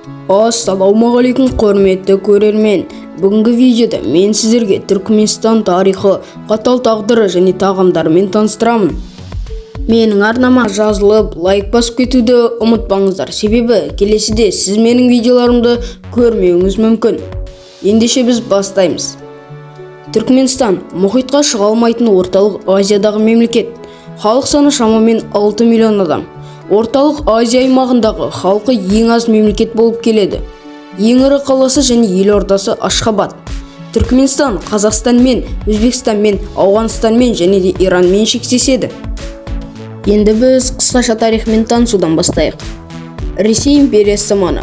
Ассалаумағалейкум құрметті көрермен. Бүгінгі видеода мен сіздерге Түркменстан тарихы, қатал тағдыры және тағамдарымен таныстырамын. Менің арнама жазылып, лайк басып кетуді ұмытпаңыздар, себебі келесіде сіз менің видеоларымды көрмеуіңіз мүмкін. Ендеше біз бастаймыз. Түркменстан мұхитқа шыға алмайтын орталық Азиядағы мемлекет. Халық саны шамамен 6 миллион адам. Орталық Азия аймағындағы халқы ең аз мемлекет болып келеді. Ең ірі қаласы және елордасы Ашхабад. Түркменстан Қазақстанмен, Өзбекстанмен, Ауғанстанмен және де Иранмен шектеседі. Енді біз қысқаша тарихымен танысудан бастайық. Ресей империясы заманы.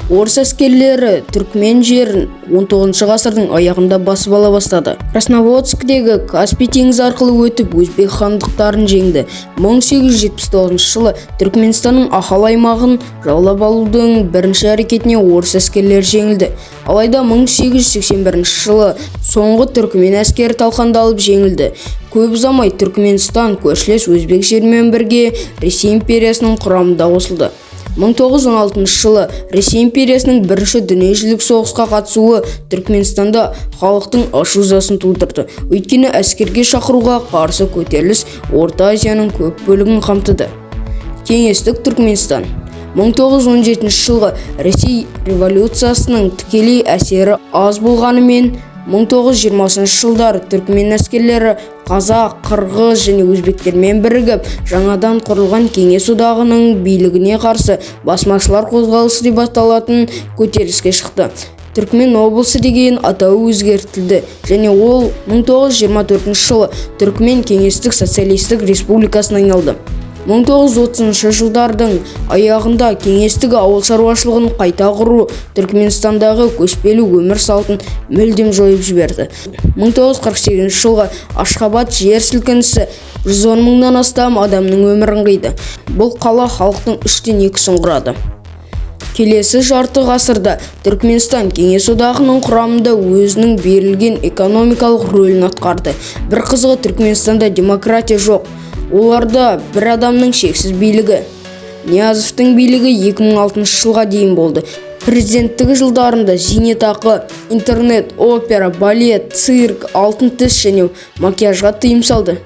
Орыс әскерлері түркмен жерін 19 ғасырдың аяғында басып ала бастады. Красноводскідегі Каспий теңізі арқылы өтіп өзбек хандықтарын жеңді. 1879 жылы Түркменстанның Ахал аймағын жаулап алудың бірінші әрекетіне орыс әскерлері жеңілді. Алайда 1881 жылы соңғы түркмен әскері талқандалып жеңілді. Көп ұзамай Түркменстан көршілес өзбек жерімен бірге Ресей империясының құрамында қосылды. 1916 жылы Ресей империясының бірінші дүниежүзілік соғысқа қатысуы Түркменстанда халықтың ашу-ызасын тудырды. Өйткені әскерге шақыруға қарсы көтеріліс Орта Азияның көп бөлігін қамтыды. Кеңестік Түркменстан. 1917 жылғы Ресей революциясының тікелей әсері аз болғанымен, 1920 жылдары түркмен әскерлері қазақ, қырғыз және өзбектермен бірігіп, жаңадан құрылған Кеңес одағының билігіне қарсы басмашылар қозғалысы деп аталатын көтеріліске шықты. Түркмен облысы деген атауы өзгертілді және ол 1924 жылы Түркмен Кеңестік социалистік республикасына айналды. 1930 жылдардың аяғында кеңестік ауыл шаруашылығын қайта құру Түркменстандағы көшпелі өмір салтын мүлдем жойып жіберді. 1948 жылғы Ашхабад жер сілкінісі 110 мыңнан астам адамның өмірін қиды. Бұл қала халықтың 2/3 құрады. Келесі жарты ғасырда Түркменстан Кеңес одағының құрамында өзінің берілген экономикалық рөлін атқарды. Бір қызығы, Түркменстанда демократия жоқ. Оларда бір адамның шексіз билігі. Ниязовтың билігі 2006 жылға дейін болды. Президенттігі жылдарында зейнетақы, интернет, опера, балет, цирк, алтын тіс және макияжға тыйым салды.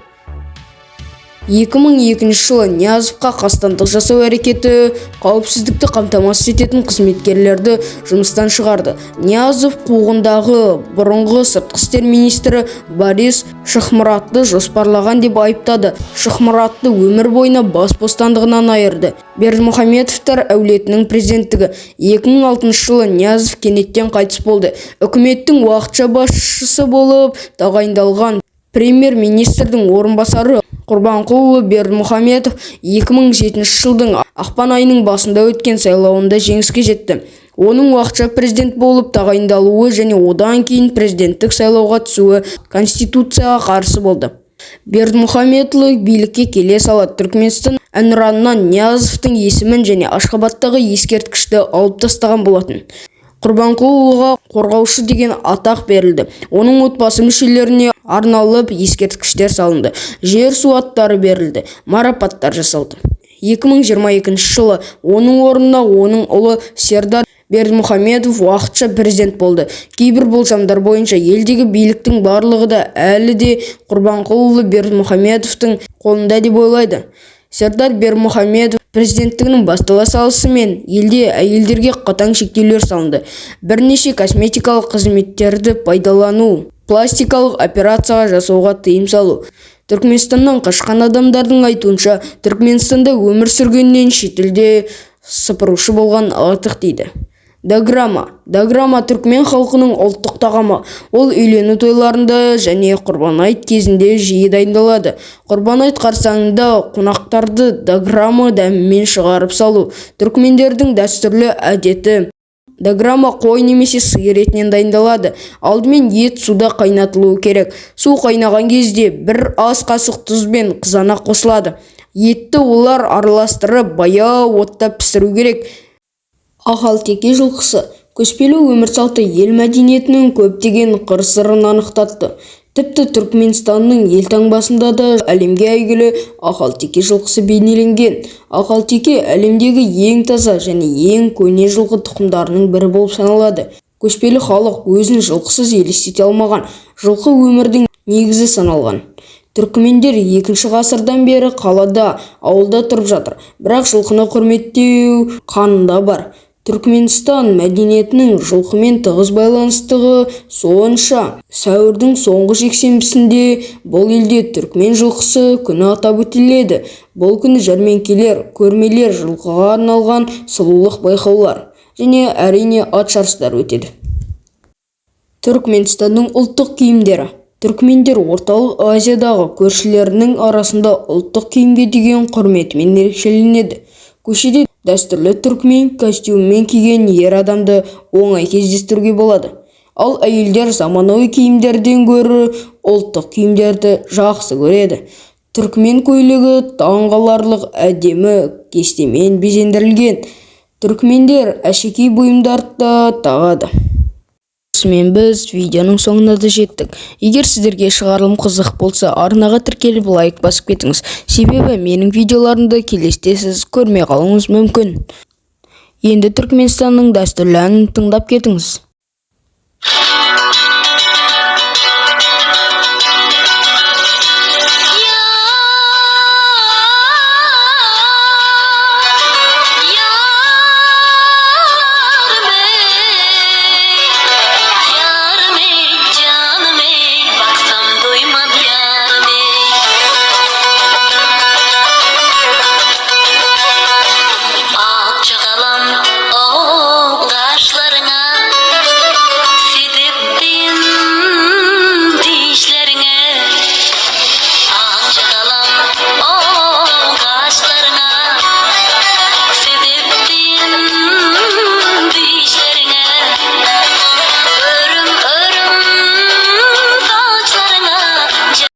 2002 жылы Ниязовқа қастандық жасау әрекеті қауіпсіздікті қамтамасыз ететін қызметкерлерді жұмыстан шығарды. Ниязов қуғындағы бұрынғы сыртқы істер министрі Борис Шахмұратты жоспарлаған деп айыптады. Шахмұратты өмір бойына бас бостандығынан айырды. Бердімұхамедовтар әулетінің президенттігі. 2006 жылы Ниязов кенеттен қайтыс болды. Үкіметтің уақытша басшысы болып тағайындалған премьер-министрдің орынбасары Құрбанқұлы Бердімұхамедов 2007 жылдың ақпан айының басында өткен сайлауында жеңіске жетті. Оның уақытша президент болып тағайындалуы және одан кейін президенттік сайлауға түсуі Конституцияға қарсы болды. Бердімұхамедұлы билікке келе сала Түркменстан әнұранынан Ниязовтың есімін және Ашхабадтағы ескерткішті алып тастаған болатын. Құрбанқұлыға қорғаушы деген атақ берілді. Оның отбасы мүшелеріне арналып ескерткіштер салынды. Жер су аттары берілді. Марапаттар жасалды. 2022 жылы оның орнына оның ұлы Сердар Бердімұхамедов уақытша президент болды. Кейбір болжамдар бойынша елдегі биліктің барлығы да әлі де Құрбанқұлы Бердімұхамедовтың қолында деп ойлайды. Сердар Бердімұхамедов президенттігінің бастала салысымен елде әйелдерге қатаң шектеулер салынды. Бірнеше косметикалық қызметтерді пайдалану, пластикалық операцияға жасауға тыйым салу. Түркменстаннан қашқан адамдардың айтуынша, Түркменстанда өмір сүргеннен шетелде сыпырушы болған артық дейді. Даграма. Даграма түркмен халқының ұлттық тағамы. Ол үйлену тойларында және құрбан айт кезінде жиі дайындалады. Құрбан айт қарсаңында қонақтарды даграма дәмімен шығарып салу. Түркмендердің дәстүрлі әдеті. Даграма қой немесе сиыр етінен дайындалады. Алдымен ет суда қайнатылуы керек. Су қайнаған кезде бір ас қасық тұз бен қызанақ қосылады. Етті олар араластырып баяу отта пісіру керек. Ахалтеке жылқысы көшпелі өмір салты ел мәдениетінің көптеген қыр-сырын анықтатты. Тіпті Түркменстанның елтаңбасында да әлемге әйгілі ақалтеке жылқысы бейнеленген. Ақалтеке әлемдегі ең таза және ең көне жылқы тұқымдарының бірі болып саналады. Көшпелі халық өзін жылқысыз елестете алмаған. Жылқы өмірдің негізі саналған. Түркмендер 2 ғасырдан бері қалада, ауылда тұрып жатыр, бірақ жылқыны құрметтеу қанында бар. Түркменстан мәдениетінің жылқымен тығыз байланыстығы сонша. Сәуірдің соңғы жексенбісінде бұл елде түркмен жылқысы күні атап өтіледі. Бұл күні жәрмеңкелер, көрмелер, жылқыға арналған сұлулық байқаулар және әрине ат жарыстары өтеді. Түркменстанның ұлттық киімдері. Түркмендер орталық Азиядағы көршілерінің арасында ұлттық киімге деген құрметімен ерекшеленеді. Көшеде дәстүрлі түркмен костюммен киген ер адамды оңай кездестіруге болады. Ал әйелдер заманауи киімдерден гөрі ұлттық киімдерді жақсы көреді. Түркмен көйлегі таңғаларлық әдемі кестемен безендірілген. Түркмендер әшекей бұйымдарды да тағады. Осымен біз видеоның соңына да жеттік. Егер сіздерге шығарылым қызық болса, арнаға тіркеліп лайк басып кетіңіз. Себебі менің видеоларымды келесіде сіз көрмей қалуыңыз мүмкін. Енді Түркменстанның дәстүрлі әнін тыңдап кетіңіз.